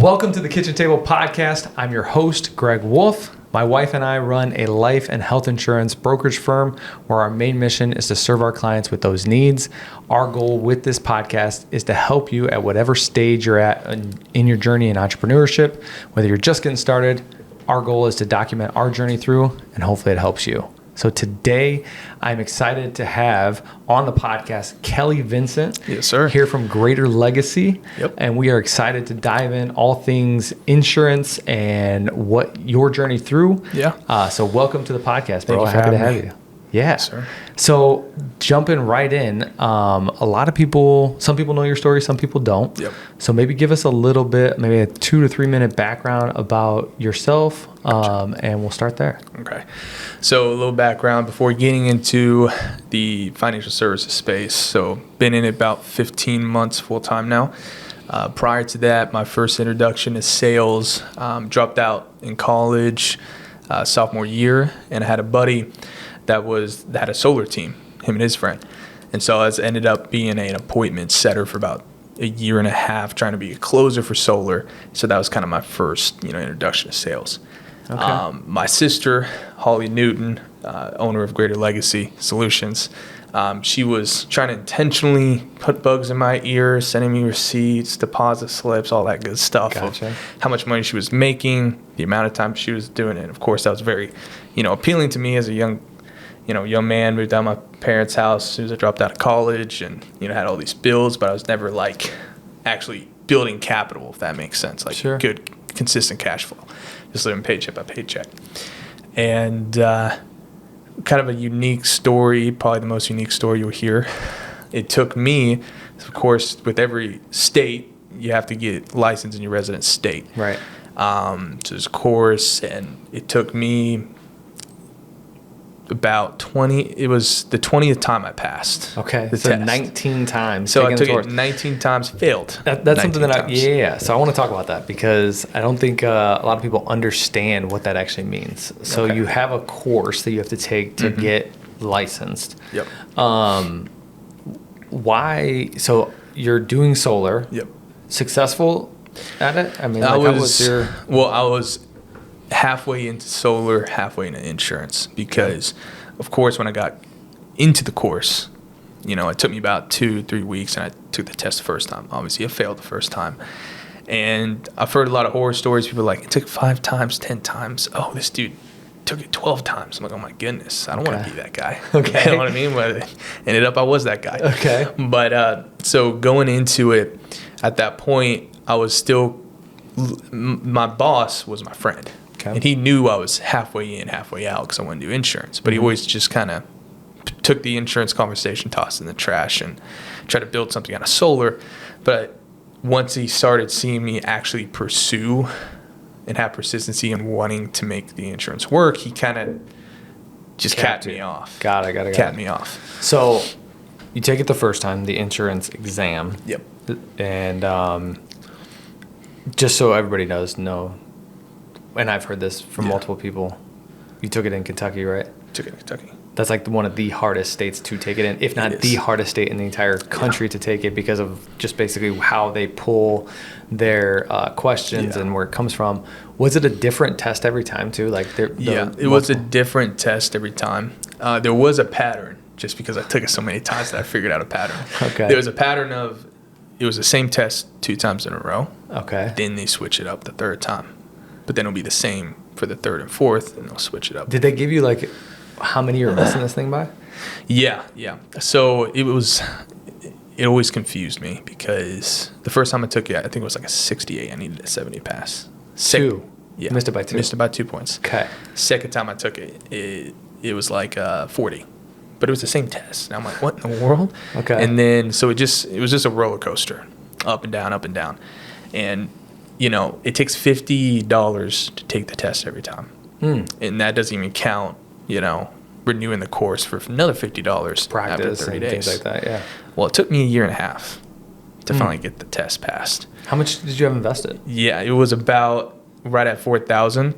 Welcome to the Kitchen Table Podcast. I'm your host, Greg Wolf. My wife and I run a life and health insurance brokerage firm where our main mission is to serve our clients with those needs. Our goal with this podcast is to help you at whatever stage you're at in your journey in entrepreneurship. Whether you're just getting started, our goal is to document our journey through, and hopefully it helps you. So today, I'm excited to have on the podcast Kelly Vincent. Yes, sir. Here from Greater Legacy. Yep. And we are excited to dive in all things insurance and what your journey through. Yeah. So welcome to the podcast, bro. Thank you for Happy to having have me. you. Yeah. Yes, sir. So jumping right in, a lot of people, some people know your story, some people don't. Yep. So maybe give us a little bit, maybe a 2 to 3 minute background about yourself, and we'll start there. Okay. So a little background before getting into the financial services space. So been in it about 15 months full time now. Prior to that, my first introduction to sales, dropped out in college, sophomore year, and I had a buddy that had a solar team, him and his friend. And so I ended up being an appointment setter for about a year and a half, trying to be a closer for solar. So that was kind of my first, introduction to sales. Okay. My sister, Holly Newton, owner of Greater Legacy Solutions, she was trying to intentionally put bugs in my ear, sending me receipts, deposit slips, all that good stuff. Gotcha. Of how much money she was making, the amount of time she was doing it. Of course, that was very, appealing to me as a young man. Moved out of my parents' house as soon as I dropped out of college, and had all these bills, but I was never like actually building capital, if that makes sense. Like Sure. Good, consistent cash flow, just living paycheck by paycheck. And kind of a unique story, probably the most unique story you'll hear. It took me, of course, with every state, you have to get licensed in your resident state. Right. So there's a course, and it took me about 20, it was the 20th time I passed. Okay. The So test. 19 times. So I taking took the it course. 19 times, failed. That's something that 19 times. yeah. So I want to talk about that because I don't think a lot of people understand what that actually means. So Okay. you have a course that you have to take to get licensed. Yep. Why? So you're doing solar. Yep. Successful at it? I mean, I how was, was your? I was halfway into solar, halfway into insurance because, of course, when I got into the course, it took me about 2-3 weeks, and I took the test the first time. Obviously, I failed the first time. And I've heard a lot of horror stories. People are like, it took 5 times, 10 times. Oh, this dude took it 12 times. I'm like, oh, my goodness. I don't want to be that guy. Okay. You know what I mean? But ended up, I was that guy. Okay. But so going into it, at that point, I was still, my boss was my friend. Okay. And he knew I was halfway in, halfway out because I wanted to do insurance. But he always just kind of took the insurance conversation, tossed it in the trash, and tried to build something out of solar. But once he started seeing me actually pursue and have persistency and wanting to make the insurance work, he kind of just capped me off. Got it. Capped me off. So you take it the first time, the insurance exam. Yep. And just so everybody does know, and I've heard this from multiple people, you took it in Kentucky, right? Took it in Kentucky. That's like one of the hardest states to take it in, if not the hardest state in the entire country to take it because of just basically how they pull their questions and where it comes from. Was it a different test every time too? Like it was a different test every time. There was a pattern just because I took it so many times that I figured out a pattern. Okay. There was a pattern of, it was the same test 2 times in a row. Okay. Then they switch it up the third time. But then it'll be the same for the third and fourth, and they'll switch it up. Did they give you like how many you're missing this thing by? Yeah. So it always confused me because the first time I took it, I think it was like a 68. I needed a 70 pass. 2. Yeah. Missed it by 2. Missed it by 2 points. Okay. Second time I took it, it was like 40. But it was the same test. And I'm like, what in the world? Okay. And then, so it was just a roller coaster. Up and down, up and down. And, it takes $50 to take the test every time. And that doesn't even count, renewing the course for another $50 Practice after 30 and days. things like that, yeah. Well, it took me a year and a half to finally get the test passed. How much did you have invested? Yeah, it was about right at $4,000.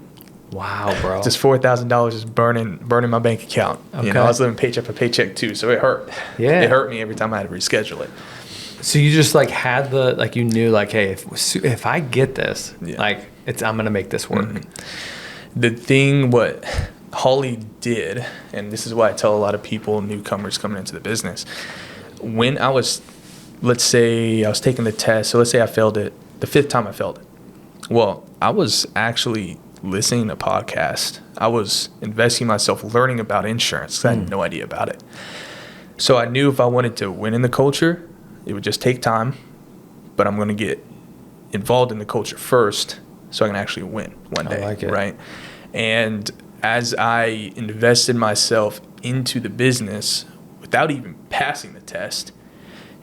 Wow, bro. Just $4,000 is burning my bank account. Okay. I was living paycheck for paycheck too, so it hurt. Yeah. It hurt me every time I had to reschedule it. So you just like had the, like you knew like, hey, if I get this, Yeah. like I'm going to make this work. The thing what Holly did, and this is why I tell a lot of people, newcomers coming into the business, when I was, let's say I was taking the test, so let's say I failed it, the 5th time I failed it. Well, I was actually listening to podcasts. I was investing myself learning about insurance 'cause I had no idea about it. So I knew if I wanted to win in the culture, it would just take time, but I'm going to get involved in the culture first so I can actually win one day, like it. right? And as I invested myself into the business without even passing the test,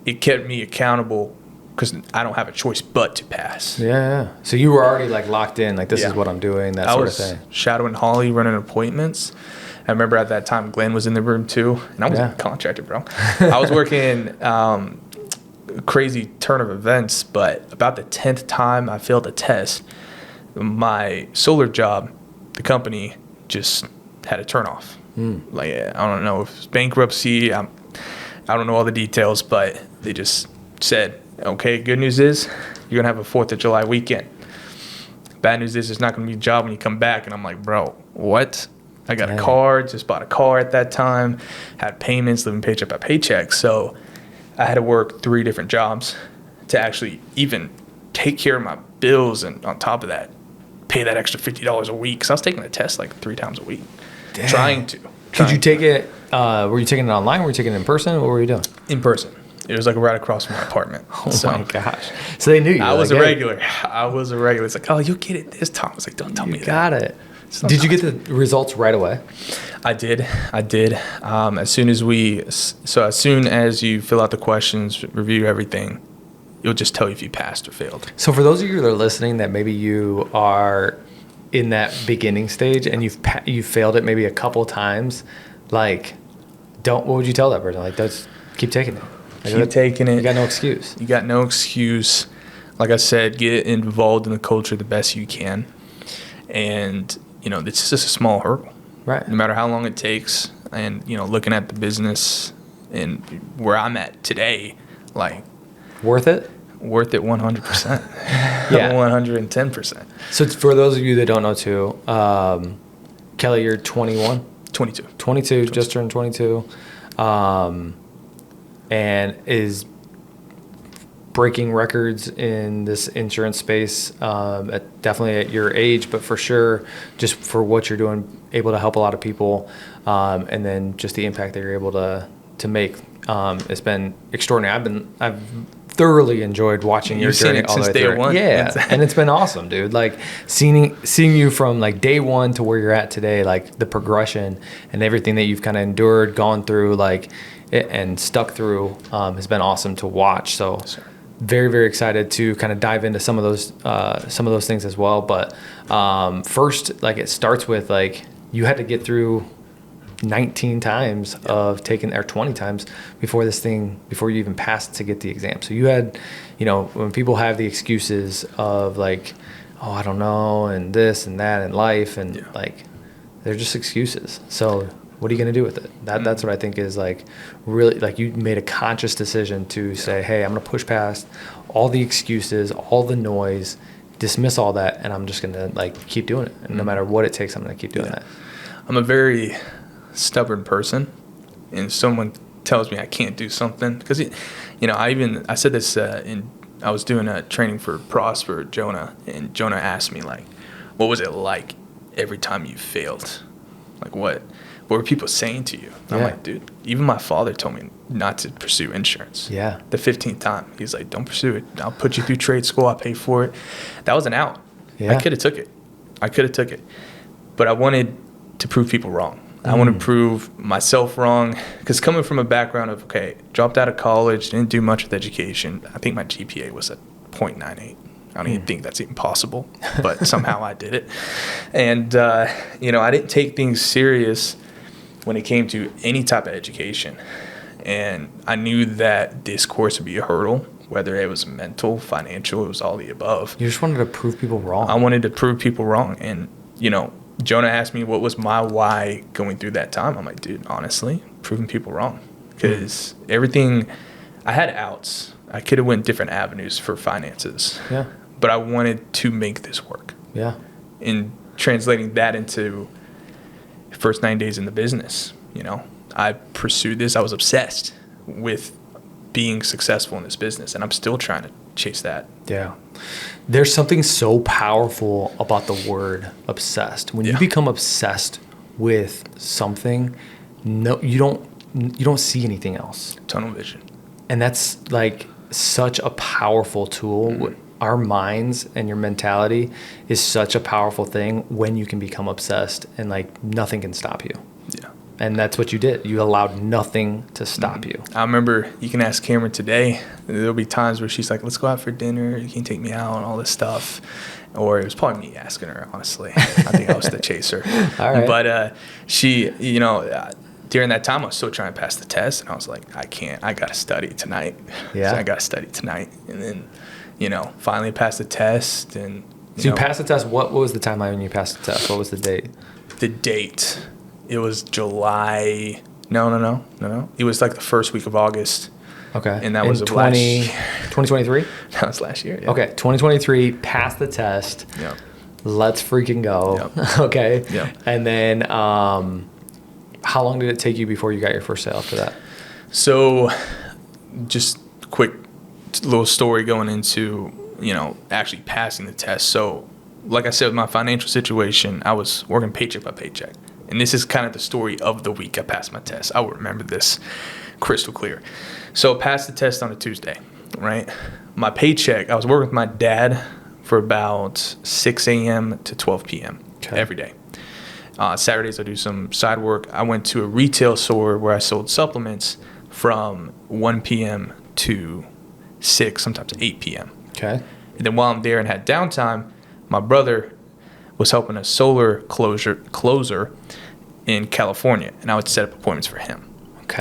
it kept me accountable because I don't have a choice but to pass. Yeah. So you were already like locked in, like this is Yeah. what I'm doing, that I sort was of thing. shadowing Holly, running appointments. I remember at that time Glenn was in the room too, and I was Yeah. a contractor, bro. I was working crazy turn of events, but about the 10th time I failed a test, my solar job, the company just had a turnoff. Like, I don't know if it's bankruptcy. I don't know all the details, but they just said, okay, good news is you're going to have a 4th of July weekend. Bad news is there's not going to be a job when you come back. And I'm like, bro, what? I got a car, just bought a car at that time, had payments, living paycheck by paycheck. So I had to work 3 different jobs to actually even take care of my bills, and on top of that, pay that extra $50 a week. Because I was taking the test like 3 times a week. Damn. Trying to. Could you take it, were you taking it online? Were you taking it in person? What were you doing? In person. It was like right across from my apartment. Oh my gosh. So they knew you. I was like, a hey, regular. I was a regular. It's like, oh, you'll get it this time. I was like, don't tell me You got that. it. Did you get the results right away? I did. As soon as you fill out the questions, review everything, it'll just tell you if you passed or failed. So for those of you that are listening, that maybe you are in that beginning stage and you've failed it maybe a couple times, like, what would you tell that person? Like, keep taking it. Like, Keep taking it. You got no excuse. You got no excuse. Like I said, get involved in the culture the best you can. And, it's just a small hurdle. Right. No matter how long it takes. And, looking at the business and where I'm at today, like, Worth it? worth it 100%. Yeah. 110%. So for those of you that don't know too, Kelly, you're 21? 22. 22, just turned 22. And is breaking records in this insurance space, definitely at your age, but for sure, just for what you're doing, able to help a lot of people, and then just the impact that you're able to make. It's been extraordinary. I've thoroughly enjoyed watching your You've seen journey it all the since way day through. one. Yeah, and it's been awesome, dude. Like seeing you from like day one to where you're at today, like the progression and everything that you've kind of endured, gone through, like and stuck through, has been awesome to watch. So very, very excited to kind of dive into some of those things as well. But first, like it starts with like you had to get through 19 times of taking, or 20 times before you even passed to get the exam. So you had, when people have the excuses of like, oh, I don't know, and this and that in life, and like, they're just excuses. So what are you going to do with it? That's what I think is like really, like you made a conscious decision to say, hey, I'm going to push past all the excuses, all the noise, dismiss all that, and I'm just going to like keep doing it. And no matter what it takes, I'm going to keep doing that. I'm a very stubborn person, and someone tells me I can't do something because I said this I was doing a training for Prosper Jonah, and Jonah asked me like, what was it like every time you failed? Like what were people saying to you? I'm like, dude, even my father told me not to pursue insurance. Yeah. The 15th time, he's like, don't pursue it. I'll put you through trade school. I'll pay for it. That was an out. Yeah. I could have took it, but I wanted to prove people wrong. I want to prove myself wrong, because coming from a background of, dropped out of college, didn't do much with education. I think my GPA was at 0.98. I don't even think that's even possible, but somehow I did it. And, I didn't take things serious when it came to any type of education. And I knew that this course would be a hurdle, whether it was mental, financial, it was all the above. You just wanted to prove people wrong. I wanted to prove people wrong. And, Jonah asked me what was my why going through that time. I'm like, dude, honestly, proving people wrong. Because everything I had outs. I could have went different avenues for finances. Yeah. But I wanted to make this work. Yeah. In translating that into first 9 days in the business, I pursued this. I was obsessed with being successful in this business, and I'm still trying to chase that. Yeah. There's something so powerful about the word obsessed. When you become obsessed with something, you don't see anything else. Tunnel vision. And that's like such a powerful tool. Mm-hmm. Our minds and your mentality is such a powerful thing when you can become obsessed, and like nothing can stop you. Yeah. And that's what you did. You allowed nothing to stop you. I remember, you can ask Cameron today, there'll be times where she's like, let's go out for dinner, you can take me out and all this stuff. Or it was probably me asking her, honestly. I think I was the chaser. All right. But she, during that time, I was still trying to pass the test, and I was like, I got to study tonight. Yeah. So I got to study tonight. And then, finally passed the test. And So you passed the test. What was the timeline when you passed the test? What was the date? The date, it was July. No. It was like the first week of August. Okay. And that was 2023? That was last year, yeah. Okay, 2023, passed the test. Yeah. Let's freaking go. Yep. Okay. Yeah. And then how long did it take you before you got your first sale after that? So just quick little story going into, actually passing the test. So like I said, with my financial situation, I was working paycheck by paycheck. And this is kind of the story of the week I passed my test. I will remember this crystal clear. So passed the test on a Tuesday, right? My paycheck, I was working with my dad for about 6 a.m. to 12 p.m. every day. Saturdays I do some side work. I went to a retail store where I sold supplements from 1 p.m. to 6, sometimes 8 p.m. Okay. And then while I'm there and had downtime, my brother was helping a solar closer in California, and I would set up appointments for him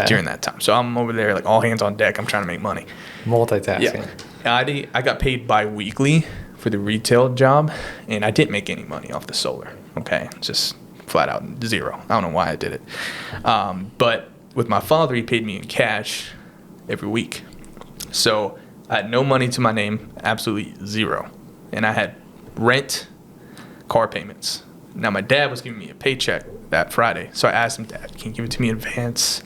during that time. So I'm over there like all hands on deck. I'm trying to make money. Multitasking. Yeah. I got paid bi-weekly for the retail job, and I didn't make any money off the solar. Okay, just flat out zero. I don't know why I did it. But with my father, he paid me in cash every week. So I had no money to my name, absolutely zero. And I had rent, car payments. Now my dad was giving me a paycheck that Friday. So I asked him, Dad, can you give it to me in advance?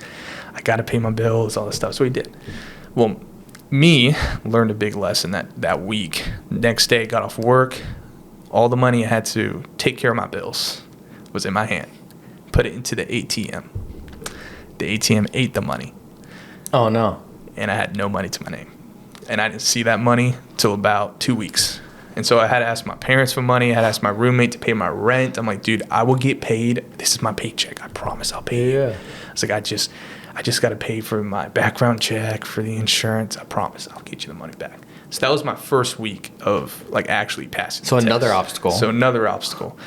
I got to pay my bills, all this stuff. So he did. Well, me learned a big lesson that week. Next day, got off work. All the money I had to take care of my bills was in my hand. Put it into the ATM. The ATM ate the money. Oh, no. And I had no money to my name. And I didn't see that money till about 2 weeks. And so I had to ask my parents for money. I had to ask my roommate to pay my rent. I'm like, dude, I will get paid. This is my paycheck. I promise I'll pay you. Yeah. I was like, I just got to pay for my background check, for the insurance. I promise I'll get you the money back. So that was my first week of like actually passing. So another obstacle. So another obstacle.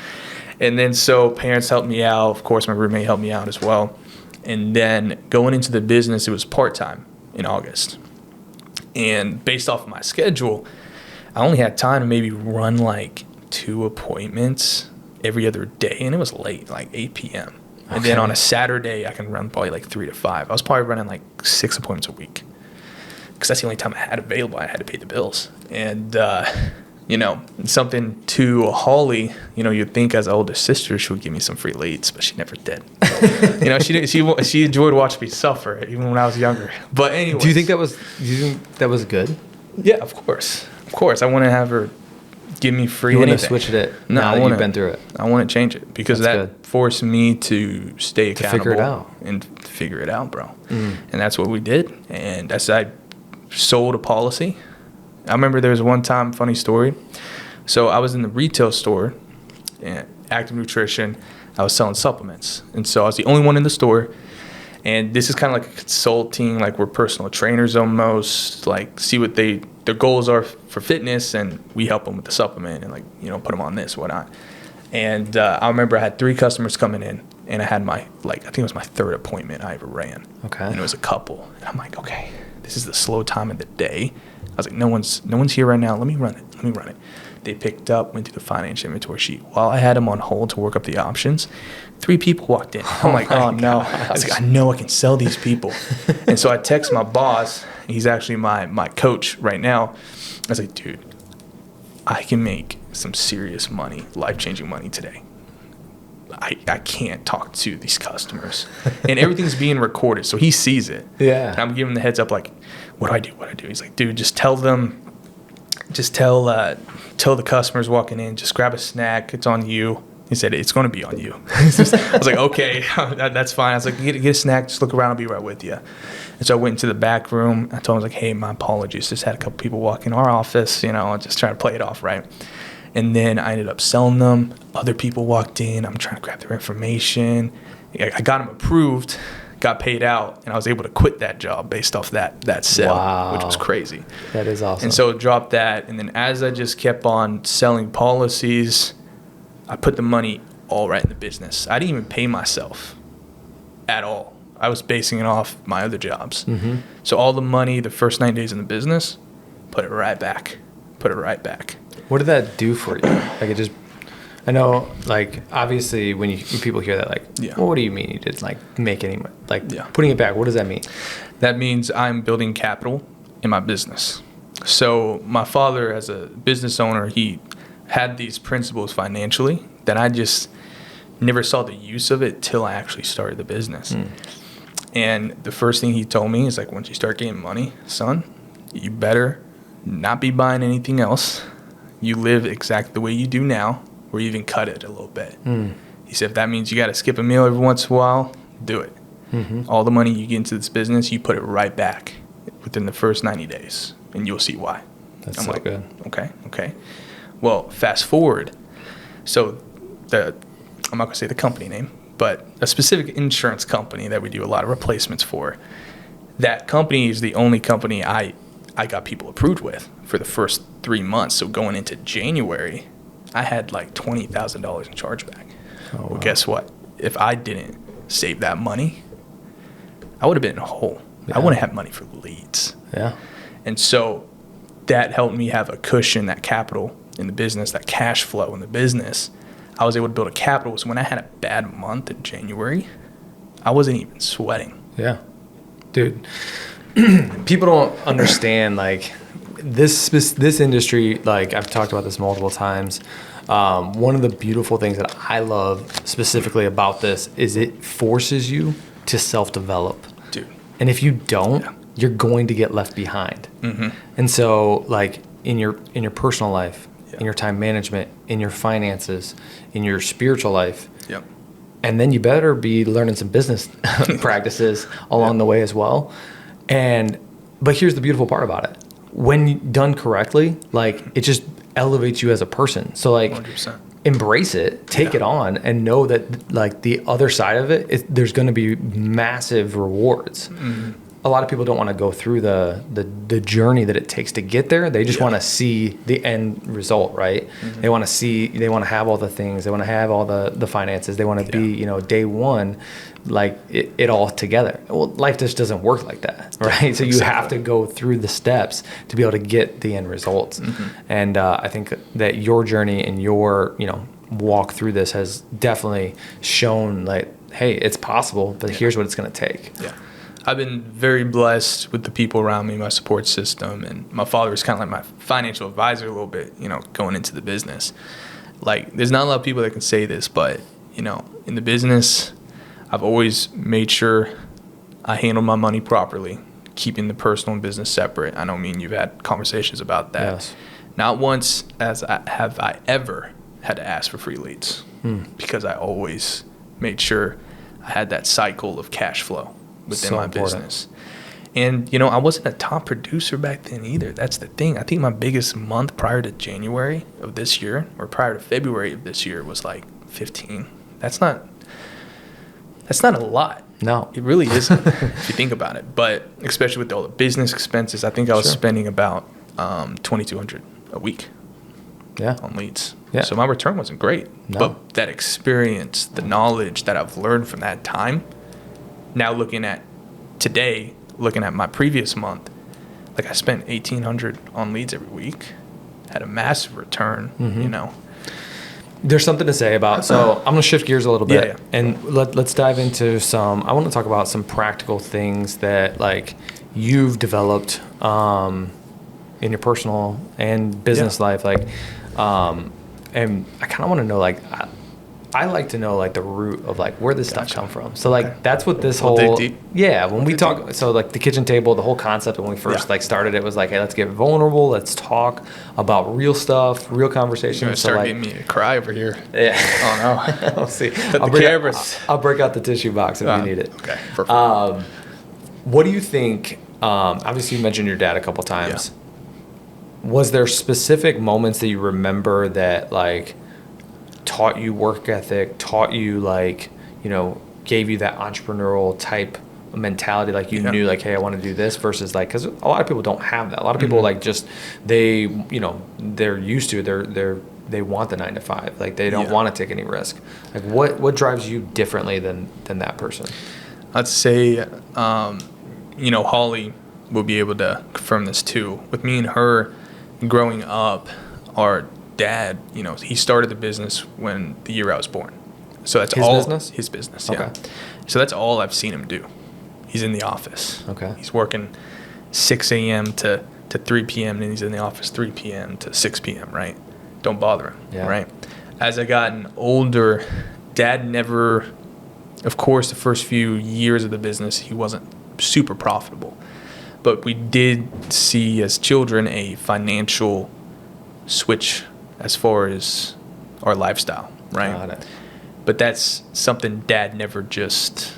And then so parents helped me out. Of course, my roommate helped me out as well. And then going into the business, it was part-time in August. And based off of my schedule, I only had time to maybe run like 2 appointments every other day. And it was late, like 8 p.m. Okay. And then on a Saturday, I can run probably like 3 to 5. I was probably running like 6 appointments a week because that's the only time I had available. I had to pay the bills. And, something to Holly, you'd think as an older sister, she would give me some free lates, but she never did. She enjoyed watching me suffer even when I was younger. But anyway. Do you think that was good? Yeah, of course. Of course. I want to have her give me free You want to anything. switch it now that you've been through it? I want to change it because That's that good. forced me to stay accountable. To figure it out. And figure it out, bro. And that's what we did. And I sold a policy. I remember there was one time, funny story. So I was in the retail store, Active Nutrition. I was selling supplements. And so I was the only one in the store. And this is kind of like a consulting, like we're personal trainers almost, like see what their goals are for fitness, and we help them with the supplement and put them on this, whatnot. And I remember I had 3 customers coming in, and I had I think it was my 3rd appointment I ever ran. Okay. And it was a couple. And I'm like, okay, this is the slow time of the day. I was like, no one's here right now. Let me run it. They picked up, went through the finance inventory sheet. While I had them on hold to work up the options, 3 people walked in. I'm like, oh no. I was like, I know I can sell these people. And so I text my boss, He's actually my coach right now. I was like, dude, I can make some serious money, life-changing money today. I can't talk to these customers. And everything's being recorded, so he sees it. Yeah. And I'm giving him the heads up, like, what do I do? He's like, dude, just tell the customers walking in, just grab a snack. It's on you. He said, it's going to be on you. I was like, okay, that's fine. I was like, get a snack, just look around, I'll be right with you. And so I went into the back room. I told him, I was like, hey, my apologies. Just had a couple people walk in our office, just trying to play it off right. And then I ended up selling them. Other people walked in. I'm trying to grab their information. I got them approved, got paid out, and I was able to quit that job based off that sale, Wow. which was crazy. That is awesome. And so it dropped that. And then as I just kept on selling policies, I put the money all right in the business. I didn't even pay myself at all. I was basing it off my other jobs. Mm-hmm. So all the money, the first 9 days in the business, put it right back. What did that do for you? I know, like, obviously when people hear that, like, Yeah. well, what do you mean you didn't, like, make any money? Like, Yeah. putting it back, what does that mean? That means I'm building capital in my business. So my father, as a business owner, he had these principles financially that I just never saw the use of it till I actually started the business. And the first thing he told me is, like, once you start getting money, son, you better not be buying anything else. You live exactly the way you do now, or even cut it a little bit. He said, if that means you got to skip a meal every once in a while, do it. Mm-hmm. All the money you get into this business, you put it right back within the first 90 days, and you'll see why. That's I'm so like, good. Okay. Well, fast forward. So I'm not going to say the company name, but a specific insurance company that we do a lot of replacements for, that company is the only company I got people approved with for the first 3 months. So going into January, I had like $20,000 in chargeback. Oh, wow. Well, guess what? If I didn't save that money, I would have been in a hole. Yeah. I wouldn't have money for leads. Yeah. And so that helped me have a cushion, that capital in the business, that cash flow in the business. I was able to build a capital. So when I had a bad month in January, I wasn't even sweating. Yeah. Dude, people don't understand, like, this industry, like, I've talked about this multiple times. One of the beautiful things that I love specifically about this is it forces you to self-develop. Dude. And if you don't, Yeah. you're going to get left behind. Mm-hmm. And so, like, in your personal life, Yeah. in your time management, in your finances, in your spiritual life, Yep. and then you better be learning some business practices along the way as well. But here's the beautiful part about it. When done correctly, like, it just elevates you as a person. So, like, 100%. embrace it, take Yeah. it on, and know that, like, the other side of it, there's going to be massive rewards. Mm-hmm. A lot of people don't want to go through the journey that it takes to get there. They just Yeah. want to see the end result, right? Mm-hmm. They want to have all the things. They want to have all the finances. They want to be, day one, like, it all together. Well, life just doesn't work like that, right? So you have to go through the steps to be able to get the end results. Mm-hmm. And I think that your journey and your, walk through this has definitely shown, like, hey, it's possible, but here's what it's going to take. Yeah. I've been very blessed with the people around me, my support system, and my father is kind of like my financial advisor a little bit, going into the business. Like, there's not a lot of people that can say this, but, in the business, I've always made sure I handle my money properly, keeping the personal and business separate. I know me and you've had conversations about that. Yes. Not once have I ever had to ask for free leads because I always made sure I had that cycle of cash flow within So my important. business. And, I wasn't a top producer back then either. That's the thing. I think my biggest month prior to January of this year or prior to February of this year was like 15. That's not a lot. No. It really isn't if you think about it. But especially with all the business expenses, I think I was Sure. spending about $2,200 a week Yeah. on leads. Yeah. So my return wasn't great. No. But that experience, the knowledge that I've learned from that time, now looking at today, looking at my previous month, like, I spent $1,800 on leads every week, had a massive return, There's something to say about, so I'm going to shift gears a little bit, Yeah. and let's dive into I want to talk about some practical things that, like, you've developed in your personal and business life, like, and I kind of want to know, like, I like to know, like, the root of, like, where this stuff come from. So, like, that's what this We'll dig whole, deep. yeah, when we talk, so, like, the kitchen table, the whole concept when we first, like, started it was like, hey, let's get vulnerable, let's talk about real stuff, real You're conversations. gonna So, start like, getting me to cry over here. yeah. Oh no. I'll see. The I'll break, cameras. I'll break out the tissue box if you need it. Okay, perfect. What do you think? Obviously, you mentioned your dad a couple times. Was there specific moments that you remember that, like, taught you work ethic, taught you, like, you know, gave you that entrepreneurial type mentality, like you knew, like, hey, I want to do this, versus, like, because a lot of people don't have that. A lot of people like just they, you know, they're used to they want the 9 to 5, like they don't want to take any risk. Like, what drives you differently than that person? I'd say, you know, Holly will be able to confirm this too. With me and her growing up, our dad, you know, he started the business when the year I was born. So that's His all business? his business. Okay. Yeah. So that's all I've seen him do. He's in the office. Okay. He's working 6 a.m. to 3 p.m. and he's in the office 3 p.m. to 6 p.m. Right? Don't bother him. Yeah. Right. As I gotten older, Dad never, of course, the first few years of the business, he wasn't super profitable. But we did see as children a financial switch as far as our lifestyle, right? Got it. But that's something Dad never just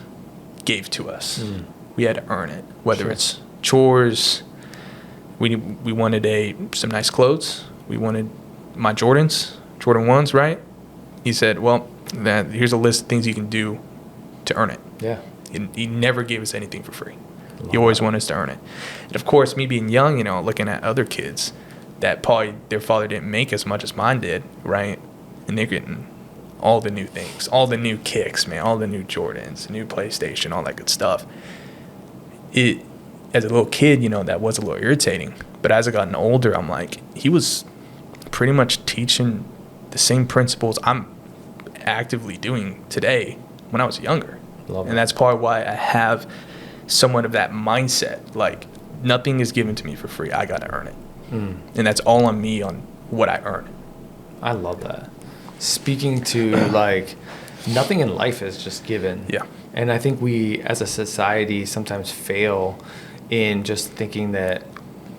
gave to us. We had to earn it, whether Sure. it's chores. We wanted some nice clothes. We wanted my Jordan 1s, right? He said, well, here's a list of things you can do to earn it. Yeah. He never gave us anything for free. He always wanted us to earn it. And of course, me being young, you know, looking at other kids that probably their father didn't make as much as mine did, right? And they're getting all the new things, all the new kicks, man, all the new Jordans, new PlayStation, all that good stuff. As a little kid, you know, that was a little irritating. But as I gotten older, I'm like, he was pretty much teaching the same principles I'm actively doing today when I was younger. Love it. And that's probably why I have somewhat of that mindset. Like, nothing is given to me for free. I got to earn it. And that's all on me on what I earn. I love that. Speaking to, like, nothing in life is just given. Yeah. And I think we, as a society, sometimes fail in just thinking that,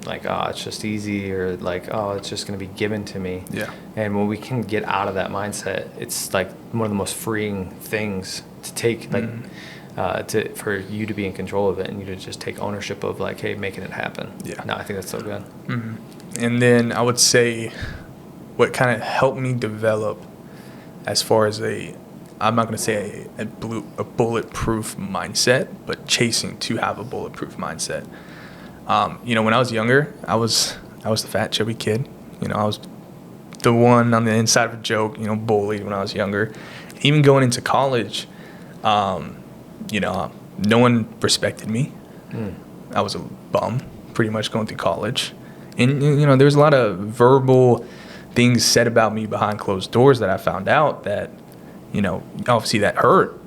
like, oh, it's just easy, or like, oh, it's just going to be given to me. Yeah. And when we can get out of that mindset, it's like one of the most freeing things to take, like, for you to be in control of it and you to just take ownership of, like, hey, making it happen. Yeah. No, I think that's so good. And then I would say what kind of helped me develop as far as I'm not going to say a bulletproof mindset, but chasing to have a bulletproof mindset. You know, when I was younger, I was the fat, chubby kid. You know, I was the one on the inside of a joke, you know, bullied when I was younger. Even going into college, you know, no one respected me. I was a bum pretty much going through college. And, you know, there was a lot of verbal things said about me behind closed doors that I found out that, you know, obviously that hurt.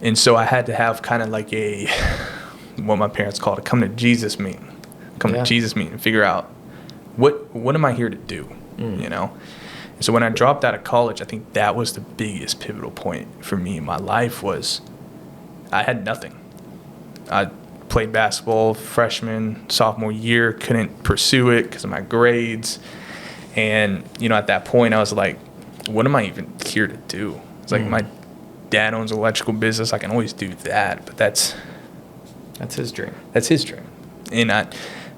And so I had to have kind of like what my parents called a come to Jesus meeting. To Jesus meeting and figure out what am I here to do, you know? And so when I dropped out of college, I think that was the biggest pivotal point for me in my life. Was I had nothing. I played basketball freshman, sophomore year, couldn't pursue it because of my grades. And, you know, at that point, I was like, what am I even here to do? It's like my dad owns an electrical business. I can always do that, but that's his dream. That's his dream. And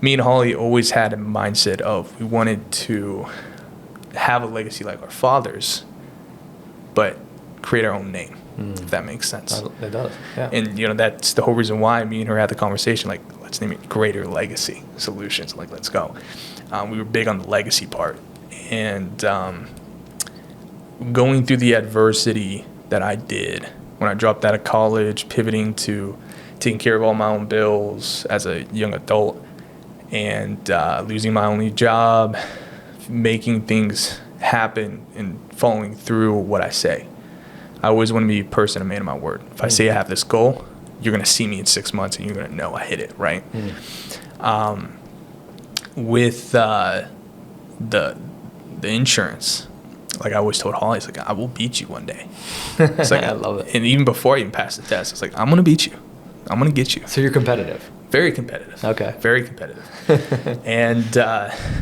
me and Holly always had a mindset of we wanted to have a legacy like our fathers, but create our own name, if that makes sense. It does, yeah. And, you know, that's the whole reason why me and her had the conversation, like, let's name it Greater Legacy Solutions. Like, let's go. We were big on the legacy part. And going through the adversity that I did when I dropped out of college, pivoting to taking care of all my own bills as a young adult, and losing my only job, making things happen and following through what I say. I always want to be a person, a man of my word. If I say I have this goal, you're going to see me in 6 months and you're going to know I hit it, right? With the insurance, like I always told Holly, it's like, I will beat you one day. It's like, I love it. And even before I even passed the test, it's like, I'm going to beat you. I'm going to get you. So you're competitive. Very competitive. Okay. Very competitive. And,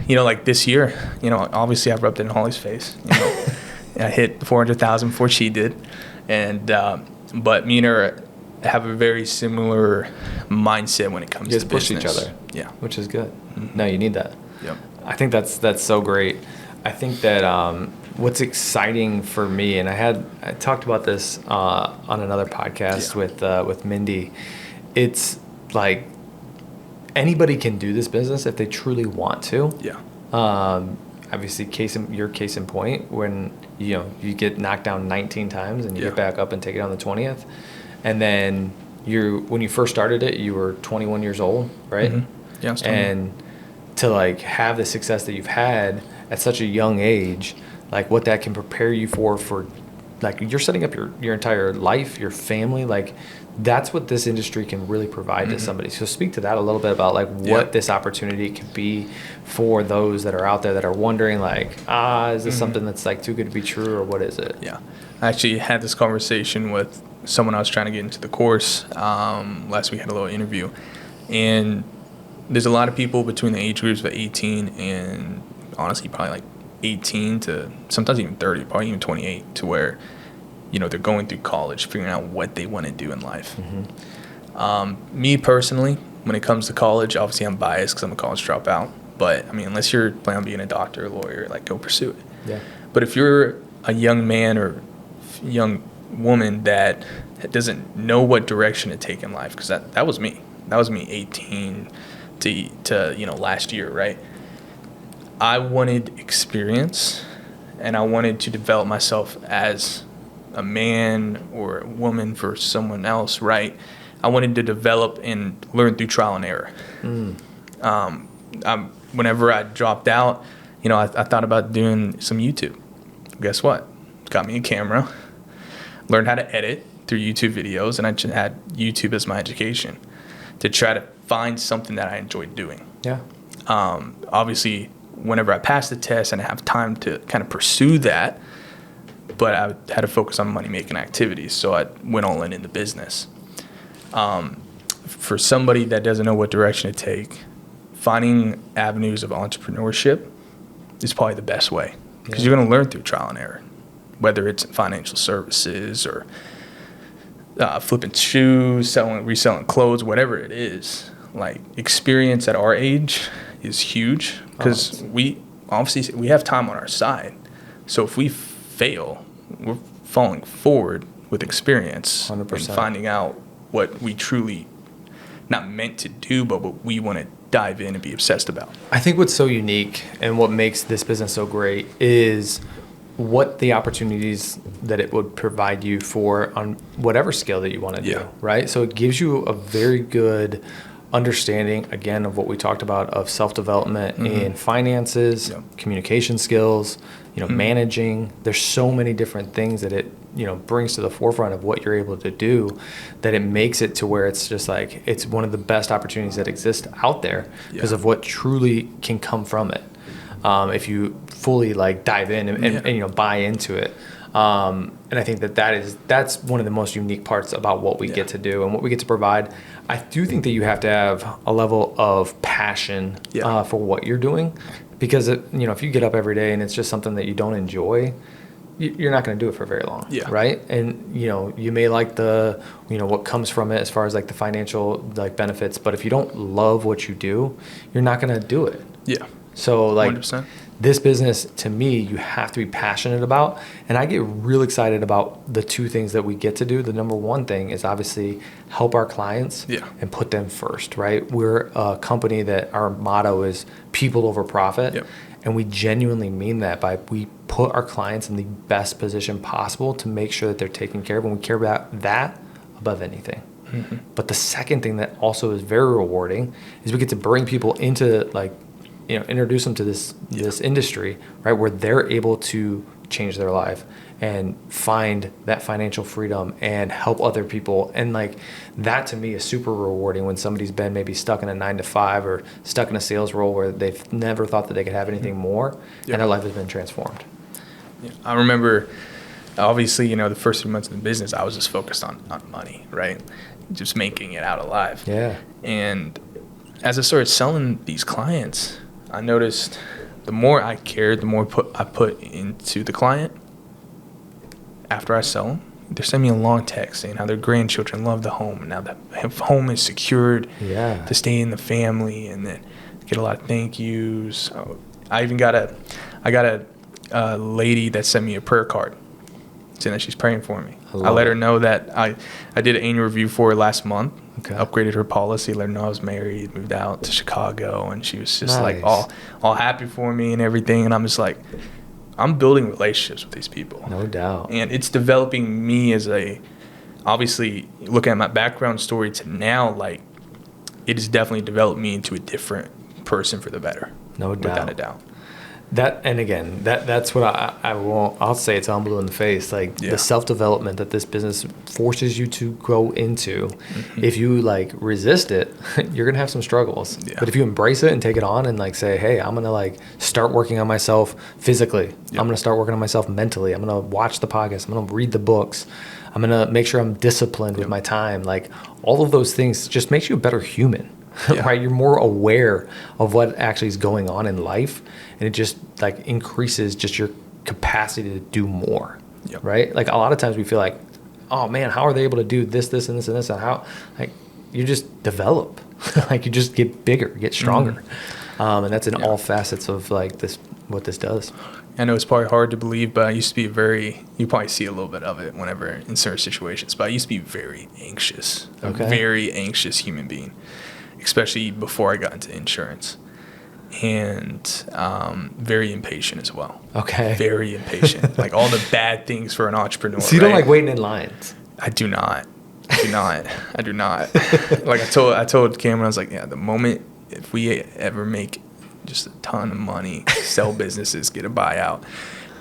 like this year, obviously I rubbed it in Holly's face. I hit 400,000 before she did. And, but me and her have a very similar mindset when it comes to business. You guys push each other. Yeah. Which is good. No, you need that. Yep. I think that's so great. I think that what's exciting for me, and I talked about this on another podcast with Mindy. It's like anybody can do this business if they truly want to. Yeah. Obviously, your case in point, when you get knocked down 19 times and you get back up and take it on the 20th, and then when you first started it, you were 21 years old, right? Mm-hmm. Yeah. And to like have the success that you've had at such a young age, like what that can prepare you for like you're setting up your entire life, your family, like that's what this industry can really provide to somebody. So speak to that a little bit about like what this opportunity could be for those that are out there that are wondering like, is this something that's like too good to be true, or what is it? Yeah. I actually had this conversation with someone I was trying to get into the course. Last week I had a little interview, and there's a lot of people between the age groups of 18 and honestly probably like 18 to sometimes even 30, probably even 28, to where they're going through college, figuring out what they want to do in life. Me personally, when it comes to college, obviously I'm biased because I'm a college dropout. But I mean, unless you're planning on being a doctor or lawyer, like go pursue it. Yeah. But if you're a young man or young woman that doesn't know what direction to take in life, because that was me. That was me 18 to last year, right? I wanted experience, and I wanted to develop myself as a man or a woman for someone else, right? I wanted to develop and learn through trial and error. Whenever I dropped out, I thought about doing some YouTube. Guess what? Got me a camera, learned how to edit through YouTube videos, and I just had YouTube as my education to try to find something that I enjoyed doing. Yeah. Obviously, whenever I passed the test and I have time to kind of pursue that, but I had to focus on money-making activities, so I went all in the business. For somebody that doesn't know what direction to take, finding avenues of entrepreneurship is probably the best way, because you're going to learn through trial and error, whether it's financial services or flipping shoes, reselling clothes, whatever it is. Like, experience at our age is huge, because we have time on our side. So if we fail, we're falling forward with experience 100%. and finding out what we truly not meant to do, but what we want to dive in and be obsessed about. I think what's so unique and what makes this business so great is what the opportunities that it would provide you for on whatever skill that you want to do, right? So it gives you a very good understanding, again, of what we talked about, of self-development in finances, communication skills, managing. There's so many different things that it, brings to the forefront of what you're able to do, that it makes it to where it's just like, it's one of the best opportunities that exist out there because of what truly can come from it. If you fully like dive in and buy into it. And I think that's one of the most unique parts about what we get to do and what we get to provide. I do think that you have to have a level of passion for what you're doing, because if you get up every day and it's just something that you don't enjoy, you're not going to do it for very long, right? And you may like the what comes from it as far as like the financial like benefits, but if you don't love what you do, you're not going to do it. Yeah. So like 100%. This business, to me, you have to be passionate about. And I get real excited about the two things that we get to do. The number one thing is obviously help our clients and put them first, right? We're a company that our motto is people over profit. Yep. And we genuinely mean that we put our clients in the best position possible to make sure that they're taken care of. And we care about that above anything. Mm-hmm. But the second thing that also is very rewarding is we get to bring people into like, introduce them to this industry, right, where they're able to change their life and find that financial freedom and help other people. And like that to me is super rewarding when somebody's been maybe stuck in a 9-to-5 or stuck in a sales role where they've never thought that they could have anything more and their life has been transformed. Yeah. I remember, obviously, the first 3 months of the business, I was just focused on money, right? Just making it out alive. Yeah. And as I started selling these clients, I noticed the more I cared, the more I put into the client. After I sell them, they're sending me a long text saying how their grandchildren love the home, and now the home is secured to stay in the family, and then get a lot of thank yous. I even got a lady that sent me a prayer card saying that she's praying for me. I let her know that I did an annual review for her last month. Okay. Upgraded her policy, let her know I was married, moved out to Chicago, and she was just like all happy for me and everything. And I'm just like, I'm building relationships with these people. No doubt. And it's developing me as obviously looking at my background story to now, like, it has definitely developed me into a different person for the better. No doubt. Without a doubt. That's what I'll say it till I'm blue in the face. Like the self-development that this business forces you to go into, if you like resist it, you're going to have some struggles. Yeah. But if you embrace it and take it on and like say, hey, I'm going to like start working on myself physically. Yep. I'm going to start working on myself mentally. I'm going to watch the podcast. I'm going to read the books. I'm going to make sure I'm disciplined with my time. Like all of those things just makes you a better human. Right? You're more aware of what actually is going on in life, and it just like increases just your capacity to do more. Yep. Right? Like a lot of times we feel like, oh man, how are they able to do this, this, and this, and this, and how? Like you just develop, like you just get bigger, get stronger, and that's in all facets of like this, what this does. I know it's probably hard to believe, but I used to be you probably see a little bit of it whenever in certain situations, but I used to be very anxious, a very anxious human being, especially before I got into insurance, and very impatient as well. Okay. Very impatient. Like all the bad things for an entrepreneur. So you don't like waiting in lines? I do not. I do not. Like I told Cameron, I was like, yeah, the moment if we ever make just a ton of money, sell businesses, get a buyout,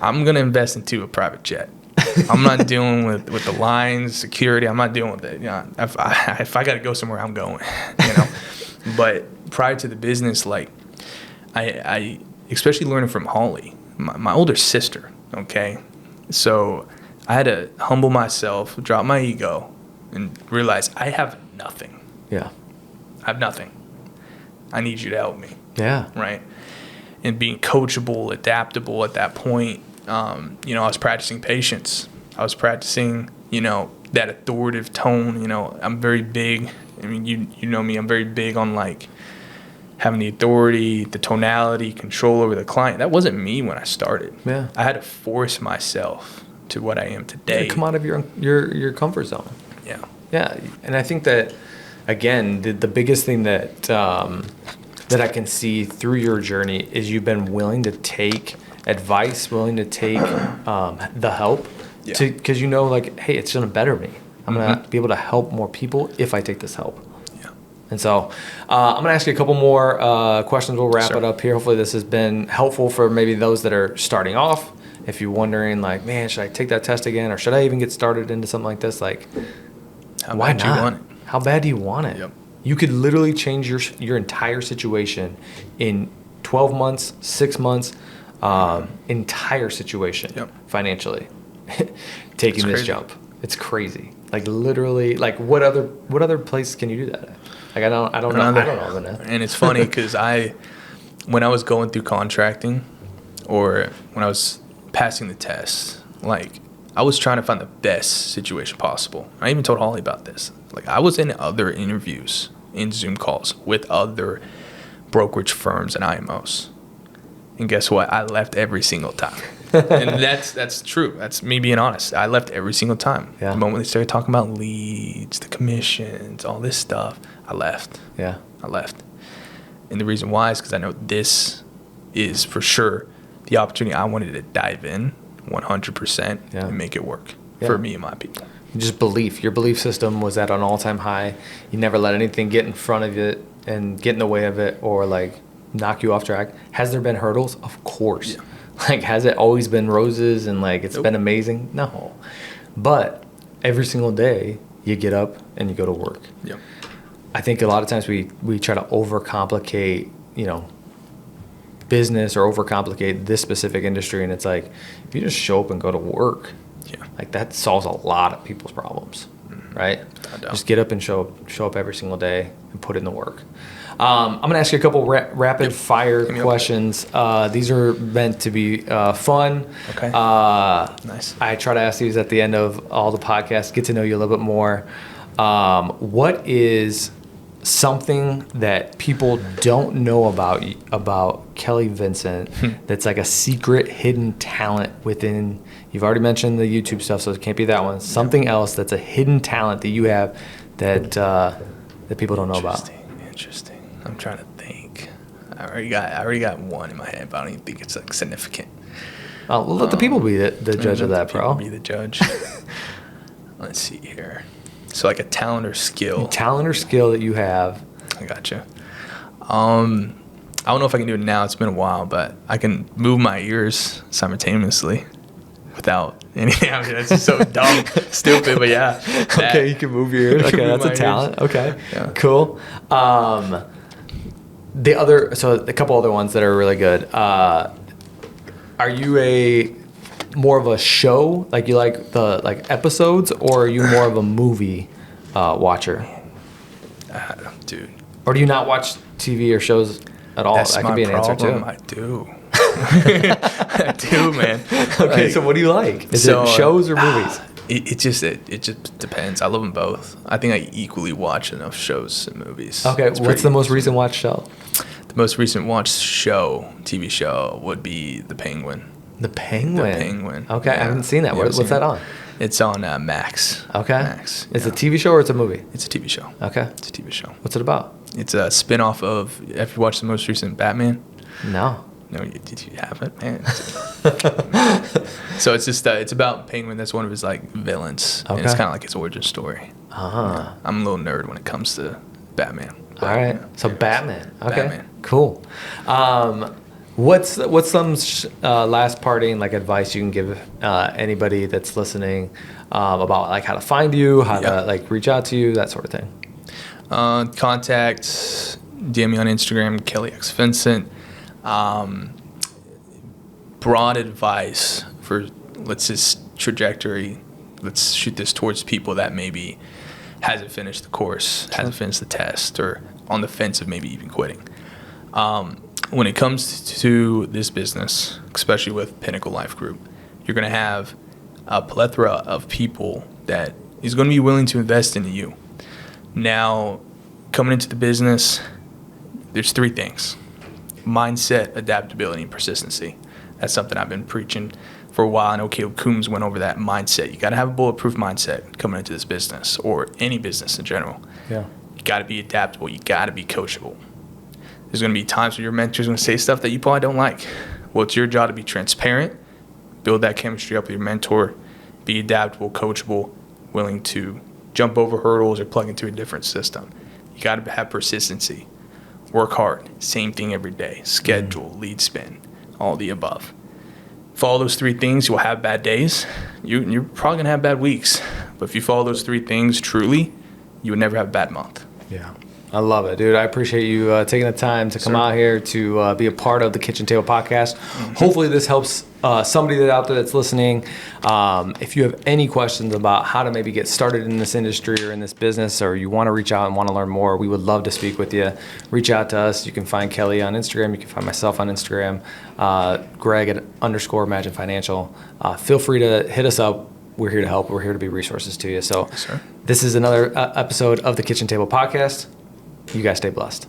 I'm going to invest into a private jet. I'm not dealing with the lines, security. I'm not dealing with it. If I got to go somewhere, I'm going, But prior to the business, like I especially learning from Holly, my older sister, okay? So I had to humble myself, drop my ego, and realize I have nothing. Yeah. I have nothing. I need you to help me. Yeah. Right? And being coachable, adaptable at that point, I was practicing patience. I was practicing, that authoritative tone. I'm very big. I mean, you know me. I'm very big on, like, having the authority, the tonality, control over the client. That wasn't me when I started. Yeah. I had to force myself to what I am today. Come out of your comfort zone. Yeah. Yeah. And I think that, again, the biggest thing that I can see through your journey is you've been willing to take advice, willing to take the help, because like, hey, it's going to better me. I'm going to be able to help more people if I take this help. Yeah. And so I'm going to ask you a couple more questions. We'll wrap it up here. Hopefully this has been helpful for maybe those that are starting off. If you're wondering, like, man, should I take that test again, or should I even get started into something like this? Like, why not? Do you want it? How bad do you want it? Yep. You could literally change your entire situation in 12 months, 6 months, entire situation financially, taking this jump. It's crazy. Like literally, like what other place can you do that at? Like I don't know. And it's funny because when I was going through contracting, or when I was passing the test, like I was trying to find the best situation possible. I even told Holly about this. Like I was in other interviews, in Zoom calls with other brokerage firms and IMOs. And guess what? I left every single time. And that's true. That's me being honest. I left every single time. Yeah. The moment they started talking about leads, the commissions, all this stuff, I left. Yeah. I left. And the reason why is because I know this is for sure the opportunity I wanted to dive in 100% and make it work for me and my people. Just belief. Your belief system was at an all-time high. You never let anything get in front of it and get in the way of it or like knock you off track. Has there been hurdles? Of course. Yeah. Like, has it always been roses and like it's been amazing? No. But every single day you get up and you go to work. Yep. I think a lot of times we try to overcomplicate, business or overcomplicate this specific industry, and it's like if you just show up and go to work, like that solves a lot of people's problems, right? Just get up and show up every single day and put in the work. I'm gonna ask you a couple rapid fire questions. These are meant to be fun. Okay. Nice. I try to ask these at the end of all the podcasts, get to know you a little bit more. What is something that people don't know about Kelly Vincent that's like a secret hidden talent within? You've already mentioned the YouTube stuff, so it can't be that one. Something else that's a hidden talent that you have that that people don't know about. Interesting. I'm trying to think. I already got one in my head, but I don't even think it's like significant. Oh, well, let the people be the judge of that, bro. Be the judge. Let's see here. So like a talent or skill. Talent or skill that you have. I gotcha. I don't know if I can do it now. It's been a while, but I can move my ears simultaneously without anything. I mean, that's just so dumb, stupid, but yeah. Okay, you can move your ears. Okay, that's a talent. Ears. Okay, yeah. Cool. So a couple other ones that are really good. Are you more of a show, like you like the episodes, or are you more of a movie watcher? Dude. Or do you not watch TV or shows at all? That could be an answer too. I do. I do, man. Okay, so what do you like? Is it shows or movies? It just depends. I love them both. I think I equally watch enough shows and movies. Okay, what's the most recent watched show? The most recent watched TV show would be The Penguin. The Penguin. The Penguin. Okay, yeah. I haven't seen that. What's that on? It's on Max. Okay. Max. It's a TV show or it's a movie? It's a TV show. Okay. It's a TV show. What's it about? It's a spin-off of, have you watched the most recent Batman? No. No, did you haven't, man? So it's just, it's about Penguin. That's one of his villains. Okay. And it's kind of like his origin story. Uh-huh. I'm a little nerd when it comes to Batman. All right. So Batman. Okay. Batman. Cool. What's some last parting advice you can give anybody that's listening about how to find you, how to reach out to you, that sort of thing? Contact, DM me on Instagram, Kelly X Vincent. Broad advice for trajectory. Let's shoot this towards people that maybe hasn't finished the course, hasn't finished the test, or on the fence of maybe even quitting. When it comes to this business, especially with Pinnacle Life Group, you're going to have a plethora of people that is going to be willing to invest into you. Now, coming into the business, there's three things: mindset, adaptability, and persistency. That's something I've been preaching for a while. I know Caleb Coombs went over that mindset. You got to have a bulletproof mindset coming into this business, or any business in general. Yeah. You got to be adaptable. You got to be coachable. There's going to be times where your mentor's going to say stuff that you probably don't like. Well, it's your job to be transparent, build that chemistry up with your mentor, be adaptable, coachable, willing to jump over hurdles or plug into a different system. You got to have persistency. Work hard. Same thing every day. Schedule, lead spin, all the above. Follow those three things, you'll have bad days. You're probably going to have bad weeks. But if you follow those three things truly, you would never have a bad month. Yeah. I love it, dude. I appreciate you taking the time to come out here to be a part of the Kitchen Table Podcast. Mm-hmm. Hopefully this helps somebody that's out there that's listening. If you have any questions about how to maybe get started in this industry or in this business, or you want to reach out and want to learn more, we would love to speak with you. Reach out to us. You can find Kelly on Instagram. You can find myself on Instagram. Greg at _Imagine Financial. Feel free to hit us up. We're here to help. We're here to be resources to you. So this is another episode of the Kitchen Table Podcast. You guys stay blessed.